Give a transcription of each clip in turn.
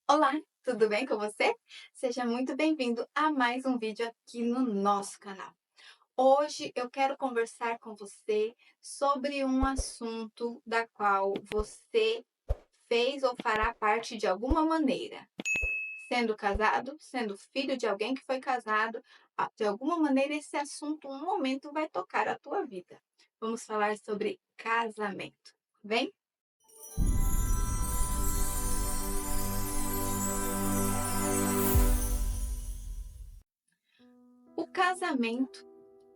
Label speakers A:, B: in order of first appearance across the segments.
A: Olá, tudo bem com você? Seja muito bem-vindo a mais um vídeo aqui no nosso canal. Hoje eu quero conversar com você sobre um assunto da qual você fez ou fará parte de alguma maneira. Sendo casado, sendo filho de alguém que foi casado, de alguma maneira esse assunto, um momento, vai tocar a tua vida. Vamos falar sobre casamento. Vem? O casamento.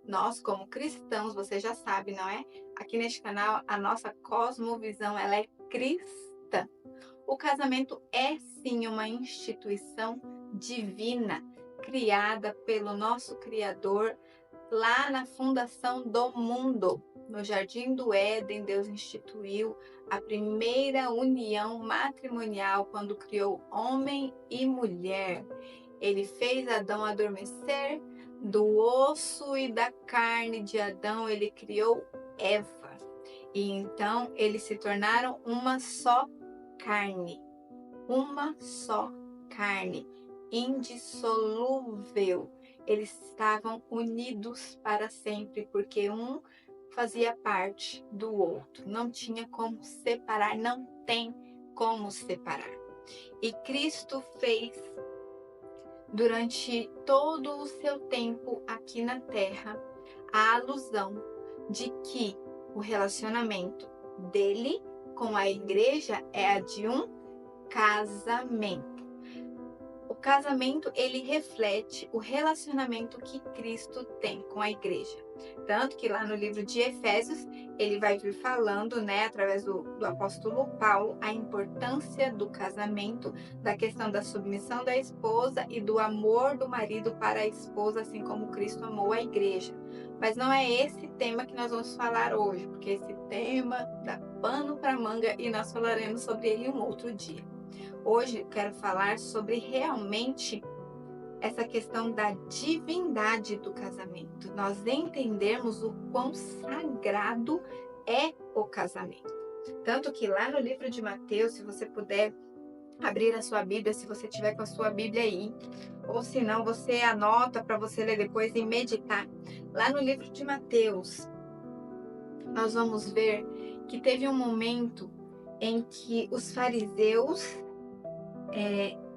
A: Nós, como cristãos, você já sabe, não é? Aqui neste canal, a nossa cosmovisão, ela é cristã. O casamento é sim uma instituição divina, criada pelo nosso Criador lá na fundação do mundo. No Jardim do Éden, Deus instituiu a primeira união matrimonial quando criou homem e mulher. Ele fez Adão adormecer, do osso e da carne de Adão ele criou Eva. E então eles se tornaram uma só carne, uma só carne, indissolúvel. Eles estavam unidos para sempre, porque um fazia parte do outro. Não tinha como separar, não tem como separar. E Cristo fez durante todo o seu tempo aqui na Terra a alusão de que o relacionamento dele com a igreja é a de um casamento. O casamento, ele reflete o relacionamento que Cristo tem com a igreja. Tanto que lá no livro de Efésios, ele vai vir falando, né, através do apóstolo Paulo, a importância do casamento, da questão da submissão da esposa e do amor do marido para a esposa, assim como Cristo amou a igreja. Mas não é esse tema que nós vamos falar hoje, porque esse tema dá pano para manga e nós falaremos sobre ele um outro dia. Hoje eu quero falar sobre realmente essa questão da divindade do casamento. Nós entendermos o quão sagrado é o casamento. Tanto que lá no livro de Mateus, se você puder abrir a sua Bíblia, se você tiver com a sua Bíblia aí, ou se não, você anota para você ler depois e meditar. Lá no livro de Mateus, nós vamos ver que teve um momento em que os fariseus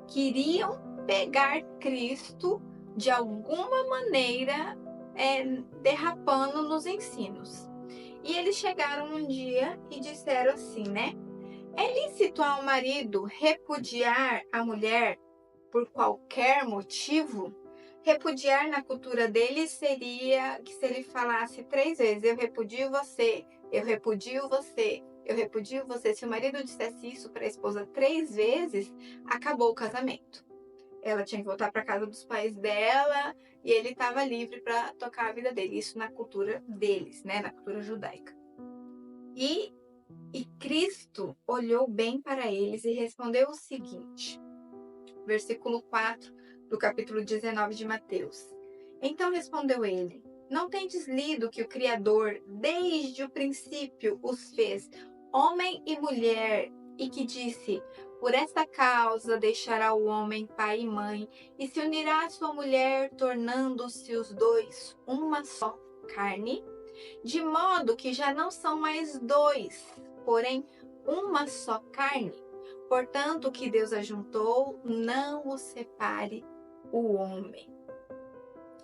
A: queriam pegar Cristo de alguma maneira, derrapando nos ensinos. E eles chegaram um dia e disseram assim, né? É lícito ao marido repudiar a mulher por qualquer motivo? Repudiar na cultura dele seria que se ele falasse 3 vezes, eu repudio você, eu repudio você, eu repudio você. Se o marido dissesse isso para a esposa 3 vezes, acabou o casamento. Ela tinha que voltar para casa dos pais dela e ele estava livre para tocar a vida dele. Isso na cultura deles, né? Na cultura judaica. E Cristo olhou bem para eles e respondeu o seguinte, versículo 4 do capítulo 19 de Mateus. Então respondeu ele: Não tendes lido que o Criador, desde o princípio, os fez homem e mulher, e que disse: Por esta causa deixará o homem pai e mãe, e se unirá à sua mulher, tornando-se os dois uma só carne? De modo que já não são mais dois, porém uma só carne. Portanto, o que Deus ajuntou, não o separe o homem.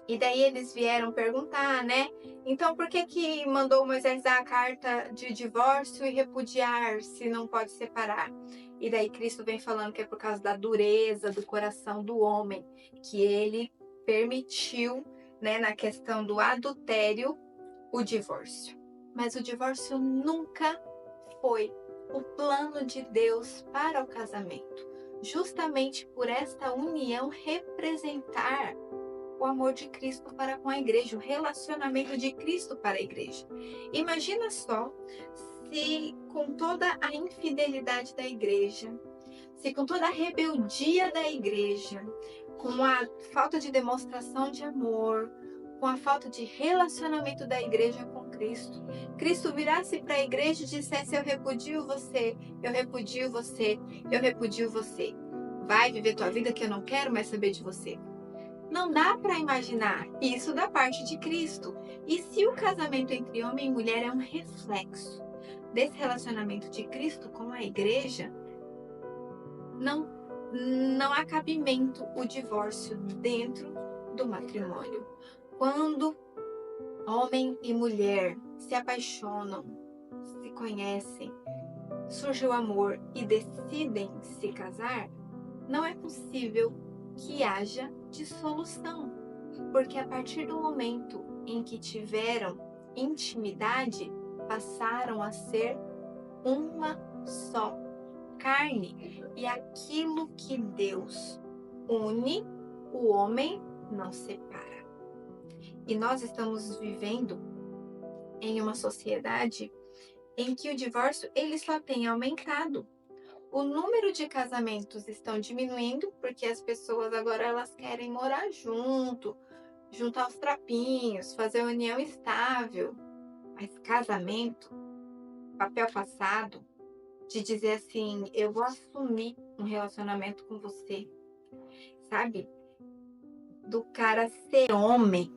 A: E daí eles vieram perguntar, né? Então, por que mandou Moisés dar a carta de divórcio e repudiar se não pode separar? E daí Cristo vem falando que é por causa da dureza do coração do homem, que ele permitiu, né, na questão do adultério, o divórcio. Mas o divórcio nunca foi o plano de Deus para o casamento, justamente por esta união representar o amor de Cristo para com a igreja, o relacionamento de Cristo para a igreja. Imagina só se com toda a infidelidade da igreja, se com toda a rebeldia da igreja, com a falta de demonstração de amor, com a falta de relacionamento da igreja com Cristo, Cristo virasse para a igreja e dissesse: Eu repudio você, eu repudio você, eu repudio você. vai viver tua vida que eu não quero mais saber de você. Não dá para imaginar isso da parte de Cristo. E se o casamento entre homem e mulher é um reflexo desse relacionamento de Cristo com a igreja, não há cabimento o divórcio dentro do matrimônio. Quando homem e mulher se apaixonam, se conhecem, surge o amor e decidem se casar, não é possível que haja dissolução, porque a partir do momento em que tiveram intimidade, passaram a ser uma só carne. E aquilo que Deus une, o homem não separa. E nós estamos vivendo em uma sociedade em que o divórcio ele só tem aumentado. O número de casamentos estão diminuindo porque as pessoas agora elas querem morar junto, juntar os trapinhos, fazer união estável. Mas casamento, papel passado, de dizer assim, eu vou assumir um relacionamento com você, sabe? Do cara ser homem,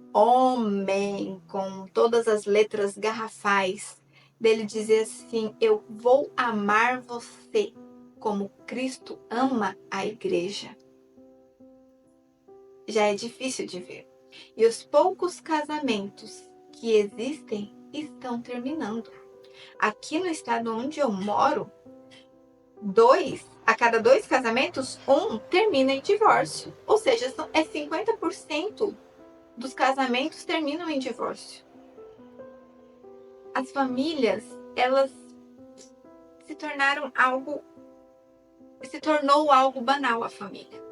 A: com todas as letras garrafais, dele dizer assim, eu vou amar você como Cristo ama a igreja. Já é difícil de ver. E os poucos casamentos que existem estão terminando. Aqui no estado onde eu moro, a cada 2 casamentos, um termina em divórcio. Ou seja, 50% dos casamentos terminam em divórcio. As famílias, elas se tornou algo banal a família.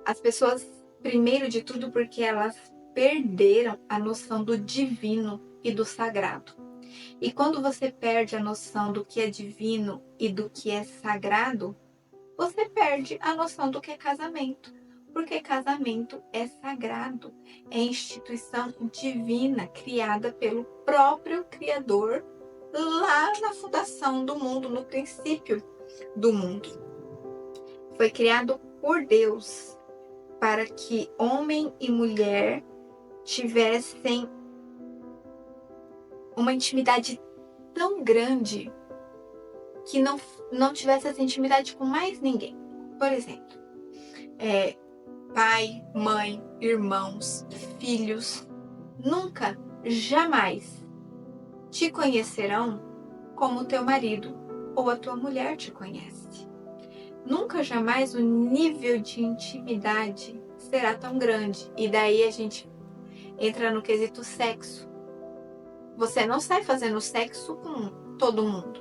A: As pessoas, primeiro de tudo, porque elas perderam a noção do divino e do sagrado. E quando você perde a noção do que é divino e do que é sagrado, você perde a noção do que é casamento. Porque casamento é sagrado, é instituição divina criada pelo próprio Criador lá na fundação do mundo, no princípio do mundo. Foi criado por Deus para que homem e mulher tivessem uma intimidade tão grande que não tivesse essa intimidade com mais ninguém. Por exemplo, pai, mãe, irmãos, filhos, nunca, jamais te conhecerão como teu marido ou a tua mulher te conhece. Nunca, jamais o nível de intimidade será tão grande. E daí a gente entra no quesito sexo. Você não sai fazendo sexo com todo mundo.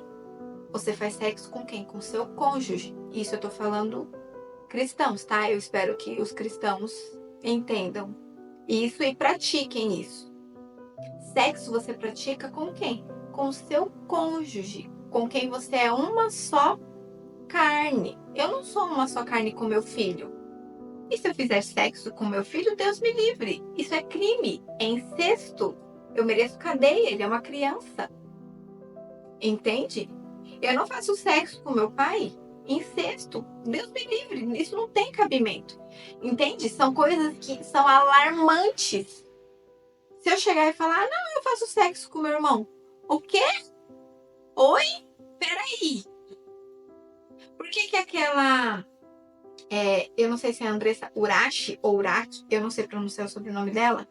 A: Você faz sexo com quem? Com seu cônjuge. Isso eu tô falando cristãos, tá? Eu espero que os cristãos entendam isso e pratiquem isso. Sexo você pratica com quem? Com seu cônjuge, com quem você é uma só carne. Eu não sou uma só carne com meu filho. E se eu fizer sexo com meu filho, Deus me livre. Isso é crime, é incesto. Eu mereço cadeia, ele é uma criança. Entende? Eu não faço sexo com meu pai, incesto. Deus me livre, isso não tem cabimento. Entende? São coisas que são alarmantes. Se eu chegar e falar, não, eu faço sexo com meu irmão. O quê? Oi? Peraí. Por que aquela... eu não sei se é Andressa Urach ou Urach, eu não sei pronunciar o sobrenome dela,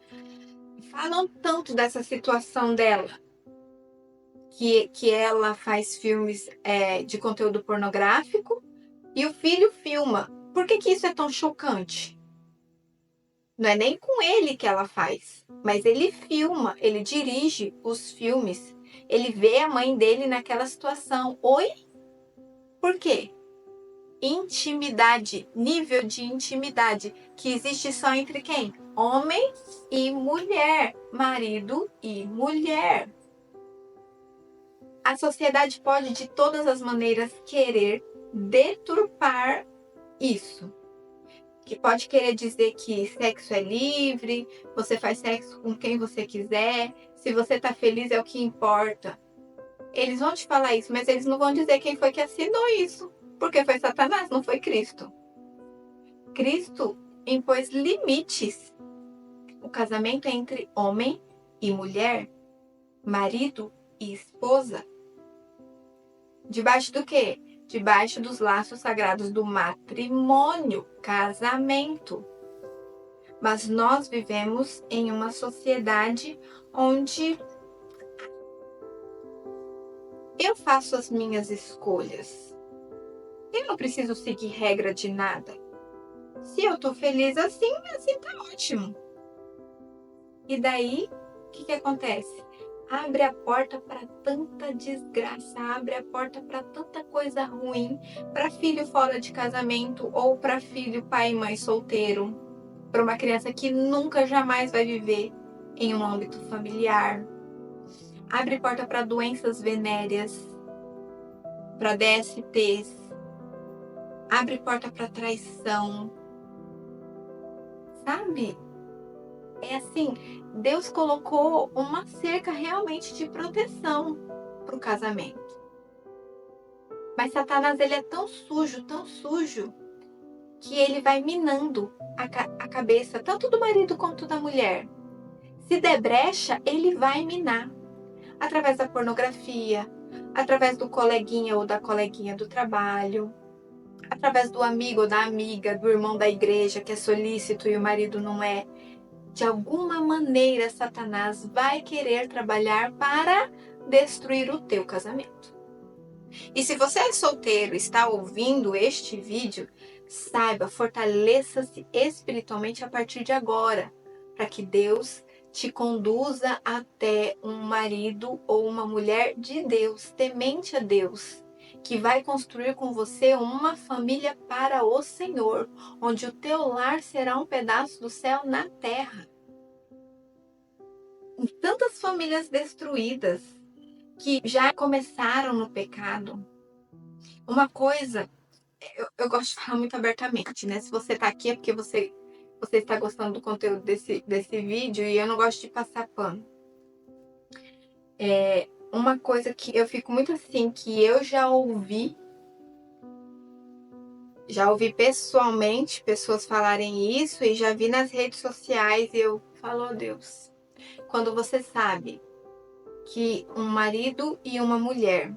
A: falam tanto dessa situação dela, que ela faz filmes de conteúdo pornográfico e o filho filma. Por que isso é tão chocante? Não é nem com ele que ela faz, mas ele filma, ele dirige os filmes, ele vê a mãe dele naquela situação. Oi? Por quê? Intimidade, nível de intimidade que existe só entre quem? Homem e mulher, marido e mulher. A sociedade pode de todas as maneiras querer deturpar isso. Que pode querer dizer que sexo é livre, você faz sexo com quem você quiser, se você tá feliz é o que importa. Eles vão te falar isso, mas eles não vão dizer quem foi que assinou isso. Porque foi Satanás, não foi Cristo. Cristo impôs limites. O casamento é entre homem e mulher, marido e esposa. Debaixo do quê? Debaixo dos laços sagrados do matrimônio, casamento. Mas nós vivemos em uma sociedade onde eu faço as minhas escolhas. Eu não preciso seguir regra de nada. Se eu tô feliz assim tá ótimo. E daí, o que acontece? Abre a porta para tanta desgraça, abre a porta para tanta coisa ruim, para filho fora de casamento ou para filho pai e mãe solteiro, para uma criança que nunca jamais vai viver em um âmbito familiar. Abre porta para doenças venéreas, para DSTs. Abre porta para traição. Sabe? É assim, Deus colocou uma cerca realmente de proteção para o casamento. Mas Satanás, ele é tão sujo, que ele vai minando a cabeça tanto do marido quanto da mulher. Se der brecha, ele vai minar. Através da pornografia, através do coleguinha ou da coleguinha do trabalho, através do amigo ou da amiga, do irmão da igreja que é solícito e o marido não é. De alguma maneira, Satanás vai querer trabalhar para destruir o teu casamento. E se você é solteiro e está ouvindo este vídeo, saiba, fortaleça-se espiritualmente a partir de agora, para que Deus te conduza até um marido ou uma mulher de Deus, temente a Deus, que vai construir com você uma família para o Senhor, onde o teu lar será um pedaço do céu na terra. Tantas famílias destruídas que já começaram no pecado. Uma coisa, eu gosto de falar muito abertamente, né? Se você tá aqui é porque você está gostando do conteúdo desse vídeo e eu não gosto de passar pano. Uma coisa que eu fico muito assim, que eu já ouvi pessoalmente pessoas falarem isso e já vi nas redes sociais e eu falo, oh Deus, quando você sabe que um marido e uma mulher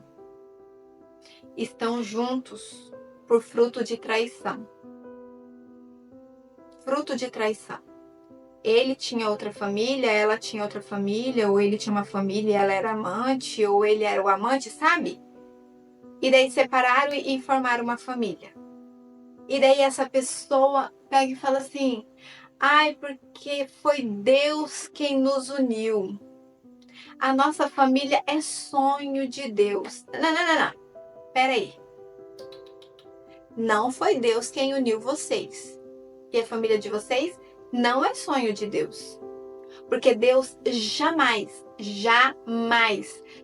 A: estão juntos por fruto de traição. Fruto de traição. Ele tinha outra família, ela tinha outra família, ou ele tinha uma família e ela era amante, ou ele era o amante, sabe? E daí separaram e formaram uma família. E daí essa pessoa pega e fala assim, ai, porque foi Deus quem nos uniu. A nossa família é sonho de Deus. Não. Peraí. Não foi Deus quem uniu vocês. E a família de vocês não é sonho de Deus. Porque Deus jamais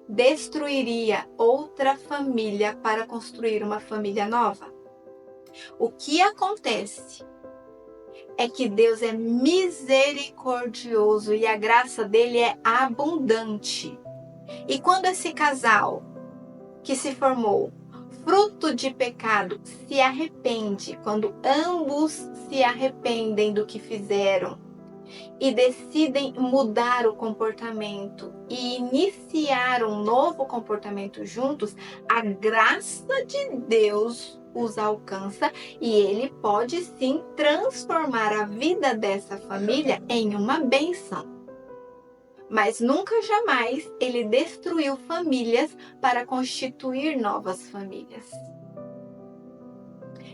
A: destruiria outra família para construir uma família nova. O que acontece é que Deus é misericordioso e a graça dele é abundante. E quando esse casal que se formou fruto de pecado se arrepende, quando ambos se arrependem do que fizeram e decidem mudar o comportamento e iniciar um novo comportamento juntos, a graça de Deus os alcança e ele pode sim transformar a vida dessa família em uma bênção. Mas nunca jamais ele destruiu famílias para constituir novas famílias.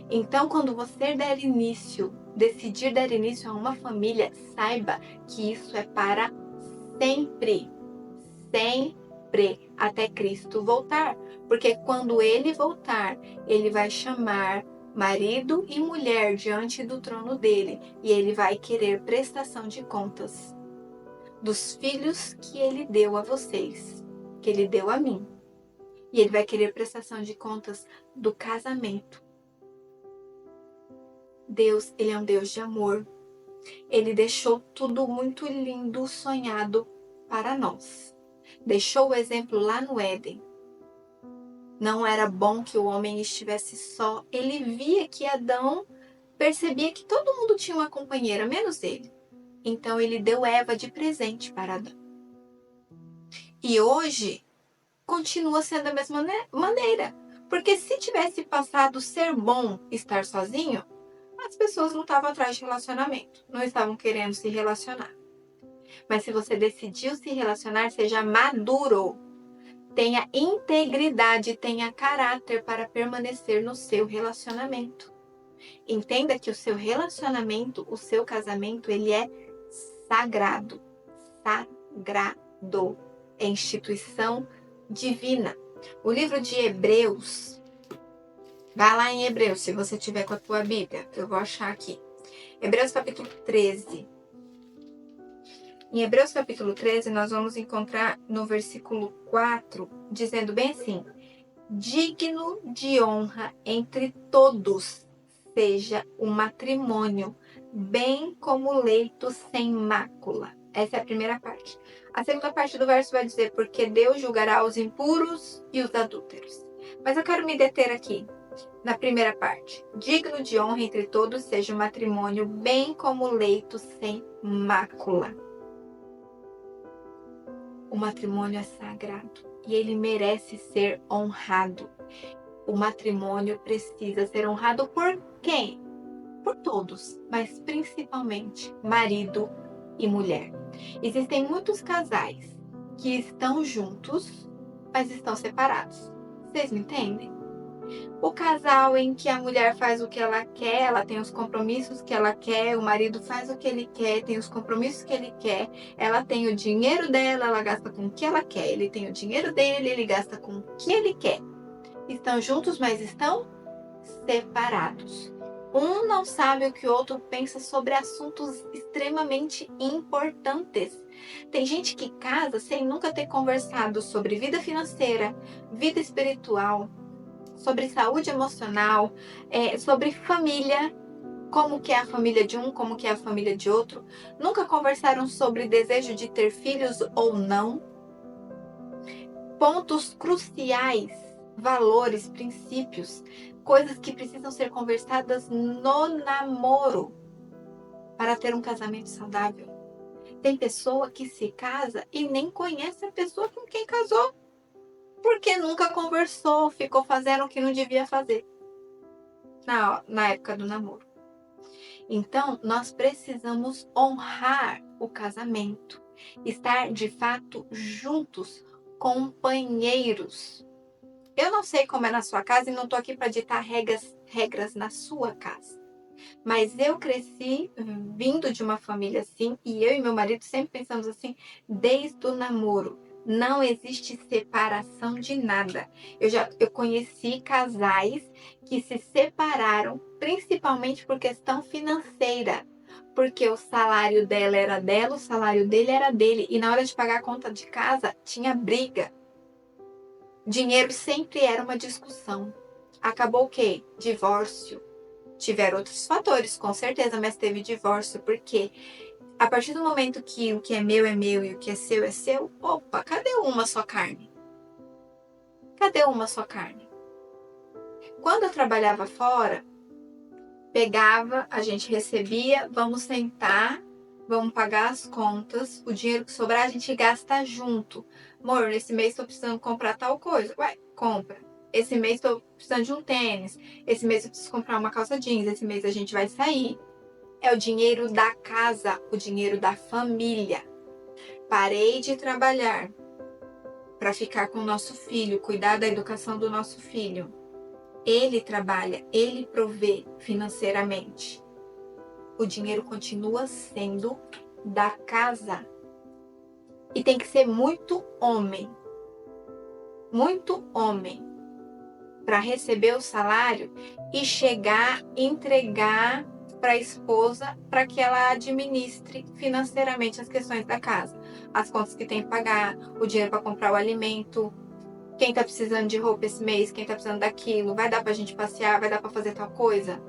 A: Então, quando você decidir dar início a uma família, saiba que isso é para sempre. Sempre, até Cristo voltar. Porque quando ele voltar, ele vai chamar marido e mulher diante do trono dele e ele vai querer prestação de contas dos filhos que ele deu a vocês, que ele deu a mim. E ele vai querer prestação de contas do casamento. Deus, ele é um Deus de amor. Ele deixou tudo muito lindo, sonhado para nós. Deixou o exemplo lá no Éden. Não era bom que o homem estivesse só. Ele via que Adão percebia que todo mundo tinha uma companheira, menos ele. Então ele deu Eva de presente para Adão. E hoje continua sendo da mesma maneira. Porque se tivesse passado ser bom estar sozinho, as pessoas não estavam atrás de relacionamento, não estavam querendo se relacionar. Mas se você decidiu se relacionar, seja maduro, tenha integridade, tenha caráter para permanecer no seu relacionamento. Entenda que o seu relacionamento, o seu casamento, ele é sagrado. Sagrado. É instituição divina. O livro de Hebreus, vai lá em Hebreus, se você tiver com a tua Bíblia, eu vou achar aqui. Hebreus capítulo 13. Em Hebreus capítulo 13, nós vamos encontrar no versículo 4, dizendo bem assim: digno de honra entre todos seja o matrimônio, bem como o leito sem mácula. Essa é a primeira parte. A segunda parte do verso vai dizer: porque Deus julgará os impuros e os adúlteros. Mas eu quero me deter aqui na primeira parte. Digno de honra entre todos seja o matrimônio, bem como o leito sem mácula. O matrimônio é sagrado e ele merece ser honrado. O matrimônio precisa ser honrado por quem? Por todos, mas principalmente marido e mulher. Existem muitos casais que estão juntos, mas estão separados. Vocês me entendem? O casal em que a mulher faz o que ela quer, ela tem os compromissos que ela quer, o marido faz o que ele quer, tem os compromissos que ele quer, ela tem o dinheiro dela, ela gasta com o que ela quer, ele tem o dinheiro dele, ele gasta com o que ele quer. Estão juntos, mas estão separados. Um não sabe o que o outro pensa sobre assuntos extremamente importantes. Tem gente que casa sem nunca ter conversado sobre vida financeira, vida espiritual, sobre saúde emocional, sobre família, como que é a família de um, como que é a família de outro. Nunca conversaram sobre desejo de ter filhos ou não. Pontos cruciais, valores, princípios, coisas que precisam ser conversadas no namoro para ter um casamento saudável. Tem pessoa que se casa e nem conhece a pessoa com quem casou, porque nunca conversou, ficou fazendo o que não devia fazer na época do namoro. Então, nós precisamos honrar o casamento, estar de fato juntos, companheiros. Eu não sei como é na sua casa e não estou aqui para ditar regras na sua casa. Mas eu cresci vindo de uma família assim e eu e meu marido sempre pensamos assim desde o namoro. Não existe separação de nada. Eu conheci casais que se separaram principalmente por questão financeira. Porque o salário dela era dela, o salário dele era dele. E na hora de pagar a conta de casa, tinha briga. Dinheiro sempre era uma discussão. Acabou o quê? Divórcio. Tiveram outros fatores, com certeza, mas teve divórcio, porque a partir do momento que o que é meu e o que é seu, opa, cadê uma só carne? Cadê uma só carne? Quando eu trabalhava fora, pegava, a gente recebia, vamos sentar, vamos pagar as contas, o dinheiro que sobrar a gente gasta junto. Amor, nesse mês estou precisando comprar tal coisa. Ué, compra. Esse mês estou precisando de um tênis. Esse mês eu preciso comprar uma calça jeans. Esse mês a gente vai sair. É o dinheiro da casa, o dinheiro da família. Parei de trabalhar para ficar com o nosso filho, cuidar da educação do nosso filho. Ele trabalha, ele provê financeiramente. O dinheiro continua sendo da casa. E tem que ser muito homem para receber o salário e chegar, entregar para a esposa para que ela administre financeiramente as questões da casa. As contas que tem que pagar, o dinheiro para comprar o alimento, quem está precisando de roupa esse mês, quem está precisando daquilo, vai dar para a gente passear, vai dar para fazer tal coisa.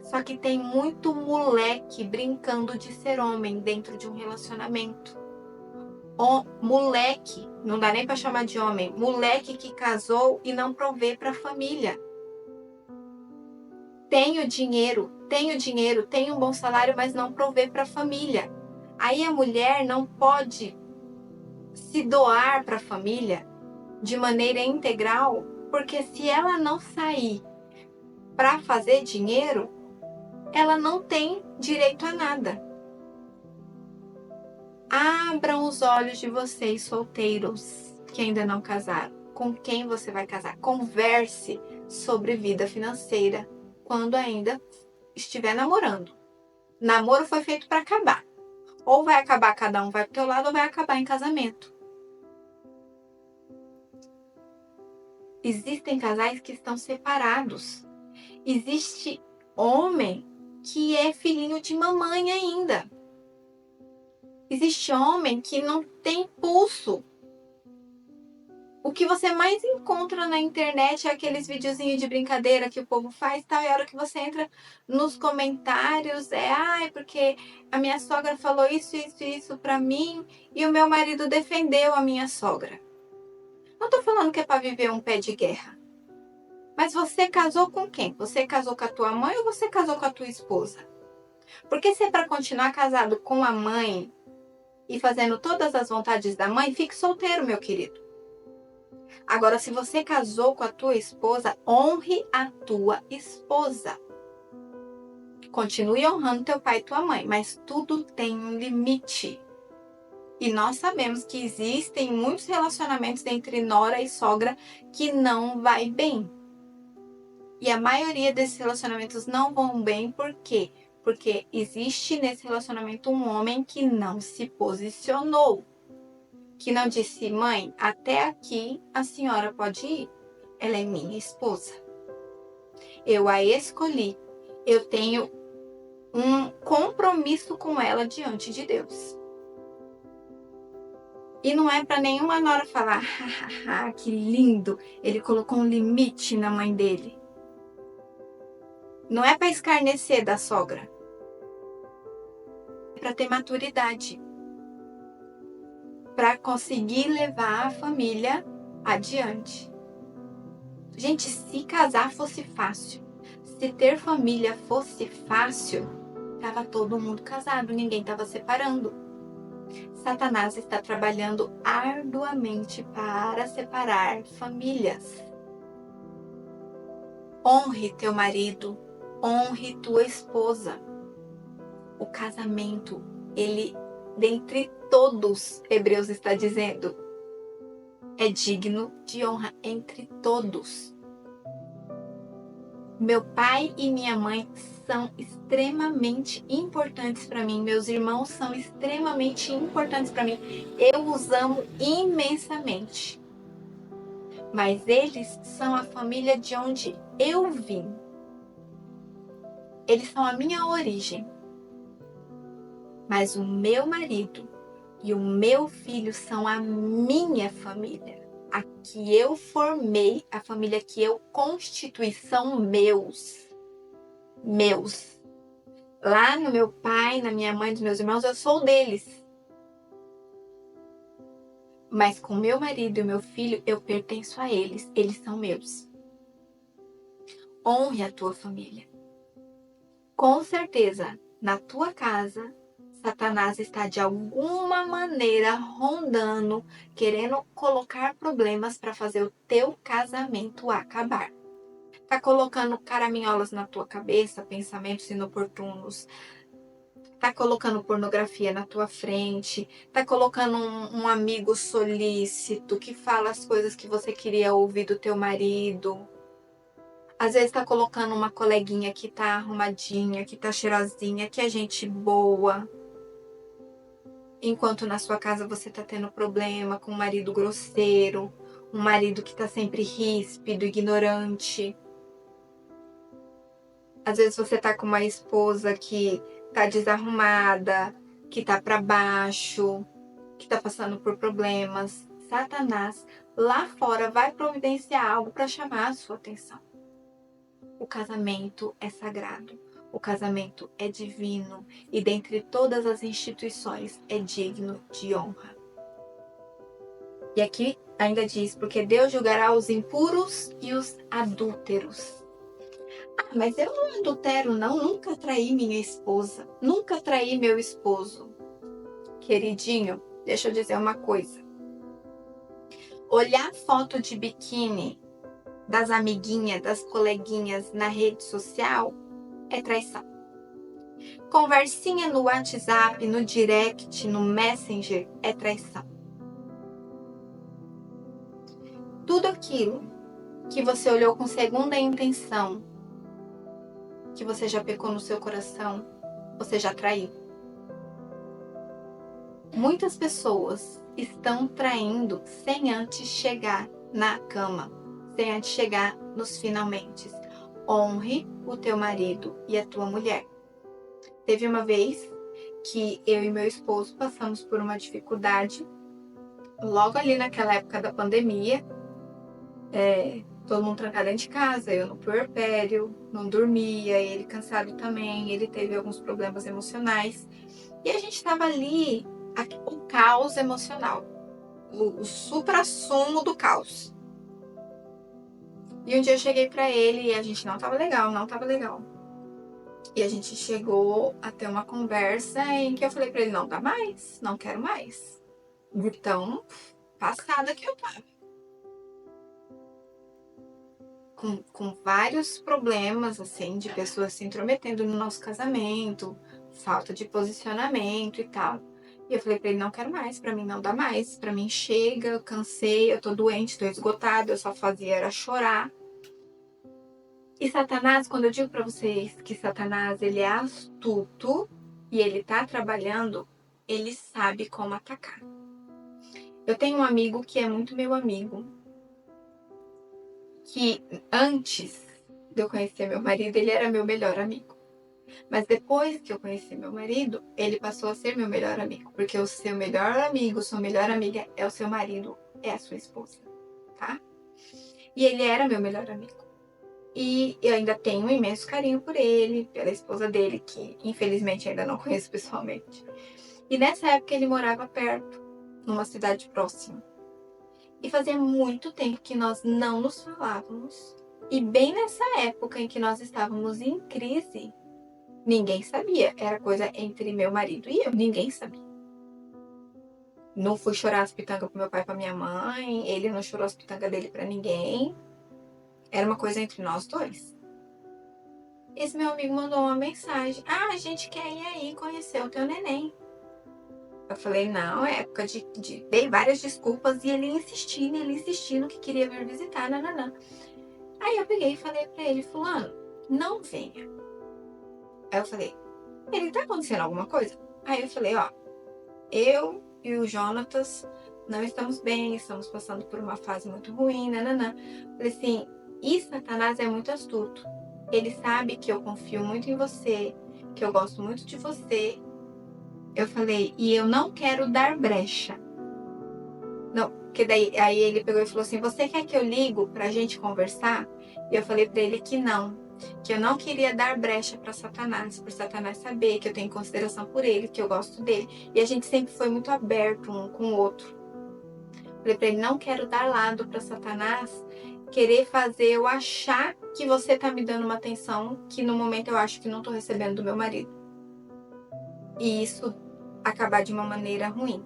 A: Só que tem muito moleque brincando de ser homem dentro de um relacionamento. Moleque, não dá nem para chamar de homem, moleque que casou e não provê para a família. tenho dinheiro, tenho um bom salário, mas não provê para a família. Aí a mulher não pode se doar para a família de maneira integral, porque se ela não sair para fazer dinheiro, ela não tem direito a nada. Abram os olhos de vocês, solteiros, que ainda não casaram. Com quem você vai casar? Converse sobre vida financeira quando ainda estiver namorando. Namoro foi feito para acabar. Ou vai acabar, cada um vai pro teu lado, ou vai acabar em casamento. Existem casais que estão separados. Existe homem que é filhinho de mamãe ainda. Existe homem que não tem pulso. O que você mais encontra na internet é aqueles videozinhos de brincadeira que o povo faz, tal, e a hora que você entra nos comentários é porque a minha sogra falou isso pra mim e o meu marido defendeu a minha sogra. Não tô falando que é para viver um pé de guerra. Mas você casou com quem? Você casou com a tua mãe ou você casou com a tua esposa? Porque se é para continuar casado com a mãe e fazendo todas as vontades da mãe, fique solteiro, meu querido. Agora, se você casou com a tua esposa, honre a tua esposa. Continue honrando teu pai e tua mãe, mas tudo tem um limite. E nós sabemos que existem muitos relacionamentos entre nora e sogra que não vai bem. E a maioria desses relacionamentos não vão bem, por quê? Porque existe nesse relacionamento um homem que não se posicionou. Que não disse, mãe, até aqui a senhora pode ir. Ela é minha esposa. Eu a escolhi. Eu tenho um compromisso com ela diante de Deus. E não é para nenhuma nora falar, que lindo, ele colocou um limite na mãe dele. Não é para escarnecer da sogra. É para ter maturidade. Para conseguir levar a família adiante. Gente, se casar fosse fácil, se ter família fosse fácil, tava todo mundo casado, ninguém tava separando. Satanás está trabalhando arduamente para separar famílias. Honre teu marido, honre tua esposa. O casamento, ele, dentre todos, Hebreus está dizendo, é digno de honra entre todos. Meu pai e minha mãe são extremamente importantes para mim. Meus irmãos são extremamente importantes para mim. Eu os amo imensamente. Mas eles são a família de onde eu vim. Eles são a minha origem. Mas o meu marido e o meu filho são a minha família. A que eu formei, a família que eu constituí, são meus. Lá no meu pai, na minha mãe, dos meus irmãos, eu sou deles. Mas com meu marido e meu filho, eu pertenço a eles. Eles são meus. Honre a tua família. Com certeza, na tua casa, Satanás está de alguma maneira rondando, querendo colocar problemas para fazer o teu casamento acabar. Tá colocando caraminholas na tua cabeça, pensamentos inoportunos. Tá colocando pornografia na tua frente. Tá colocando um amigo solícito que fala as coisas que você queria ouvir do teu marido. Às vezes tá colocando uma coleguinha que tá arrumadinha, que tá cheirosinha, que é gente boa. Enquanto na sua casa você tá tendo problema com um marido grosseiro, um marido que tá sempre ríspido, ignorante. Às vezes você tá com uma esposa que tá desarrumada, que tá para baixo, que tá passando por problemas. Satanás lá fora vai providenciar algo para chamar a sua atenção. O casamento é sagrado. O casamento é divino e dentre todas as instituições é digno de honra. E aqui ainda diz, porque Deus julgará os impuros e os adúlteros. mas eu não adultero não, nunca traí minha esposa, nunca traí meu esposo. Queridinho, deixa eu dizer uma coisa. Olhar foto de biquíni das amiguinhas, das coleguinhas na rede social é traição. Conversinha no WhatsApp, no direct, no Messenger é traição. Tudo aquilo que você olhou com segunda intenção, que você já pecou no seu coração, você já traiu. Muitas pessoas estão traindo sem antes chegar na cama, sem antes chegar nos finalmente. Honre o teu marido e a tua mulher. Teve uma vez que eu e meu esposo passamos por uma dificuldade, logo ali naquela época da pandemia, todo mundo trancado dentro de casa, eu no puerpério, não dormia, ele cansado também, ele teve alguns problemas emocionais. E a gente estava ali, o caos emocional, o suprassumo do caos. E um dia eu cheguei pra ele e a gente não tava legal. E a gente chegou a ter uma conversa em que eu falei pra ele, não dá mais, não quero mais. Então, passada que eu tava. Com vários problemas, assim, de pessoas se intrometendo no nosso casamento, falta de posicionamento e tal. E eu falei pra ele, não quero mais, pra mim não dá mais, pra mim chega, eu cansei, eu tô doente, tô esgotada, eu só fazia era chorar. E Satanás, quando eu digo pra vocês que Satanás, ele é astuto e ele tá trabalhando, ele sabe como atacar. Eu tenho um amigo que é muito meu amigo, que antes de eu conhecer meu marido, ele era meu melhor amigo. Mas depois que eu conheci meu marido, ele passou a ser meu melhor amigo. Porque o seu melhor amigo, sua melhor amiga é o seu marido, é a sua esposa, tá? E ele era meu melhor amigo. E eu ainda tenho um imenso carinho por ele, pela esposa dele, que infelizmente ainda não conheço pessoalmente. E nessa época ele morava perto, numa cidade próxima. E fazia muito tempo que nós não nos falávamos. E bem nessa época em que nós estávamos em crise, ninguém sabia. Era coisa entre meu marido e eu, ninguém sabia. Não fui chorar as pitangas pro meu pai e pra minha mãe, ele não chorou as pitangas dele pra ninguém. Era uma coisa entre nós dois. Esse meu amigo mandou uma mensagem. Ah, a gente quer ir aí conhecer o teu neném. Eu falei, não, é época de... Dei várias desculpas e ele insistindo que queria vir visitar, nananã. Aí eu peguei e falei pra ele, fulano, não venha. Aí eu falei, ele tá acontecendo alguma coisa? Aí eu falei, ó, eu e o Jonatas não estamos bem, estamos passando por uma fase muito ruim, nananã. Falei assim, e Satanás é muito astuto. Ele sabe que eu confio muito em você, que eu gosto muito de você. Eu falei, e eu não quero dar brecha. Não, porque daí aí ele pegou e falou assim, você quer que eu ligo pra gente conversar? E eu falei pra ele que eu não queria dar brecha para Satanás, por Satanás saber que eu tenho consideração por ele, que eu gosto dele. E a gente sempre foi muito aberto um com o outro. Falei pra ele, não quero dar lado para Satanás querer fazer eu achar que você tá me dando uma atenção que no momento eu acho que não tô recebendo do meu marido. E isso acabar de uma maneira ruim.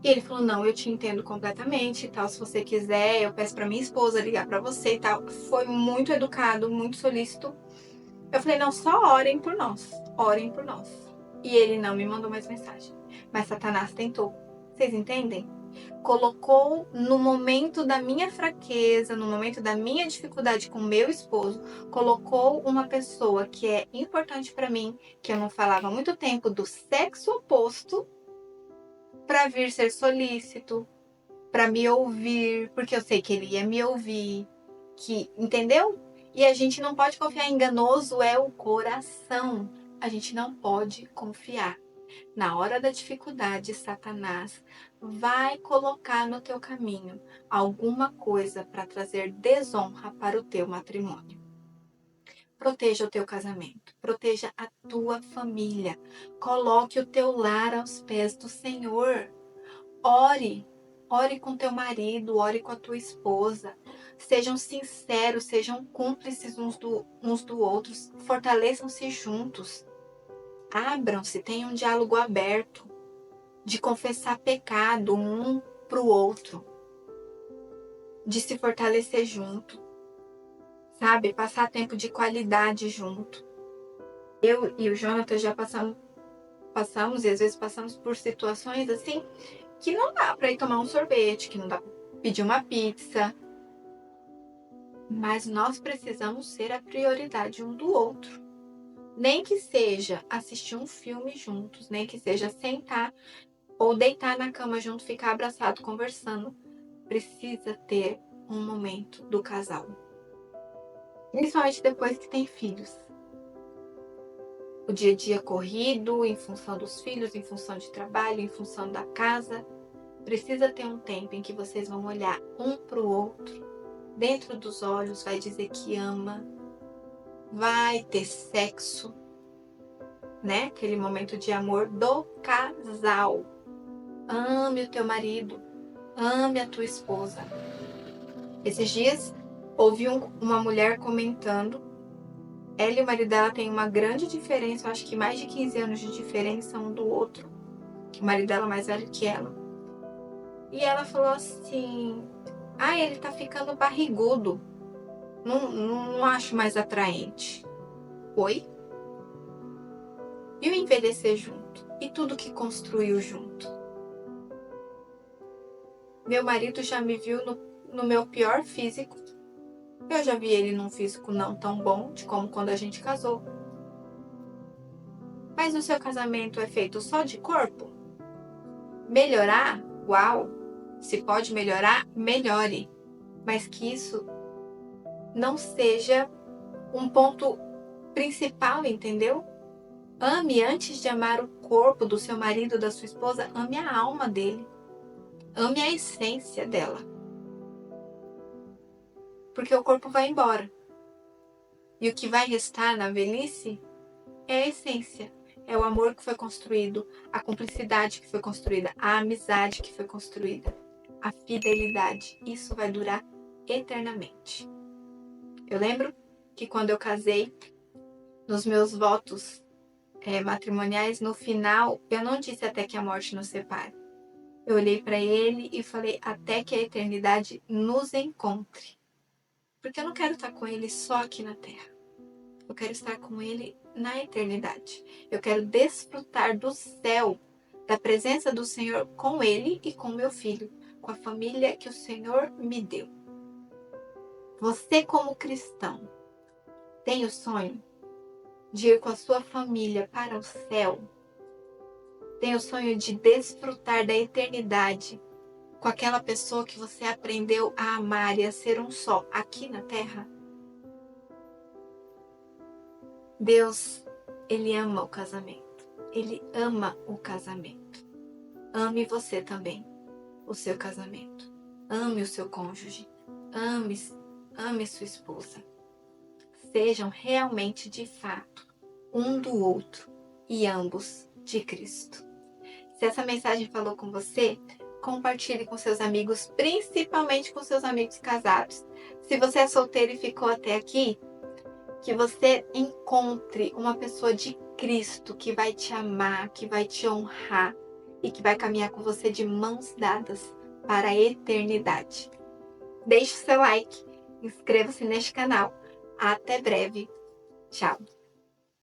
A: E ele falou, não, eu te entendo completamente e tal, se você quiser, eu peço pra minha esposa ligar pra você e tal. Foi muito educado, muito solícito. Eu falei, não, só orem por nós, orem por nós. E ele não me mandou mais mensagem. Mas Satanás tentou. Vocês entendem? Colocou no momento da minha fraqueza, no momento da minha dificuldade com meu esposo, colocou uma pessoa que é importante pra mim, que eu não falava há muito tempo, do sexo oposto, pra vir ser solícito, pra me ouvir, porque eu sei que ele ia me ouvir, que, entendeu? E a gente não pode confiar, enganoso é o coração. A gente não pode confiar. Na hora da dificuldade, Satanás vai colocar no teu caminho alguma coisa para trazer desonra para o teu matrimônio. Proteja o teu casamento, proteja a tua família, coloque o teu lar aos pés do Senhor. Ore com teu marido, ore com a tua esposa. Sejam sinceros, sejam cúmplices uns do outros, fortaleçam-se juntos. Abram-se, tenham um diálogo aberto, de confessar pecado um para o outro, de se fortalecer junto, sabe? Passar tempo de qualidade junto. Eu e o Jonathan já passamos e às vezes passamos por situações assim que não dá para ir tomar um sorvete, que não dá para pedir uma pizza, mas nós precisamos ser a prioridade um do outro. Nem que seja assistir um filme juntos, nem que seja sentar ou deitar na cama junto, ficar abraçado conversando. Precisa ter um momento do casal. Principalmente depois que tem filhos. O dia a dia corrido, em função dos filhos, em função de trabalho, em função da casa. Precisa ter um tempo em que vocês vão olhar um para o outro. Dentro dos olhos vai dizer que ama. Vai ter sexo, né? Aquele momento de amor do casal. Ame o teu marido, ame a tua esposa. Esses dias ouvi uma mulher comentando. Ela e o marido dela têm uma grande diferença, eu acho que mais de 15 anos de diferença um do outro. O marido dela é mais velho que ela. E ela falou assim: ele tá ficando barrigudo. Não acho mais atraente. Oi? E o envelhecer junto? E tudo que construiu junto? Meu marido já me viu no meu pior físico. Eu já vi ele num físico não tão bom de como quando a gente casou. Mas o seu casamento é feito só de corpo? Melhorar? Uau! Se pode melhorar, melhore. Mas que isso não seja um ponto principal, entendeu? Ame antes de amar o corpo do seu marido, da sua esposa, ame a alma dele. Ame a essência dela. Porque o corpo vai embora. E o que vai restar na velhice é a essência. É o amor que foi construído, a cumplicidade que foi construída, a amizade que foi construída, a fidelidade. Isso vai durar eternamente. Eu lembro que quando eu casei, nos meus votos matrimoniais, no final, eu não disse até que a morte nos separe. Eu olhei para ele e falei até que a eternidade nos encontre. Porque eu não quero estar com ele só aqui na terra. Eu quero estar com ele na eternidade. Eu quero desfrutar do céu, da presença do Senhor com ele e com meu filho, com a família que o Senhor me deu. Você, como cristão, tem o sonho de ir com a sua família para o céu? Tem o sonho de desfrutar da eternidade com aquela pessoa que você aprendeu a amar e a ser um só aqui na terra? Deus, Ele ama o casamento. Ele ama o casamento. Ame você também, o seu casamento. Ame o seu cônjuge. Ame sua esposa. Sejam realmente, de fato, um do outro e ambos de Cristo. Se essa mensagem falou com você, compartilhe com seus amigos, principalmente com seus amigos casados. Se você é solteiro e ficou até aqui, que você encontre uma pessoa de Cristo que vai te amar, que vai te honrar e que vai caminhar com você de mãos dadas para a eternidade. Deixe o seu like, inscreva-se neste canal. Até breve. Tchau.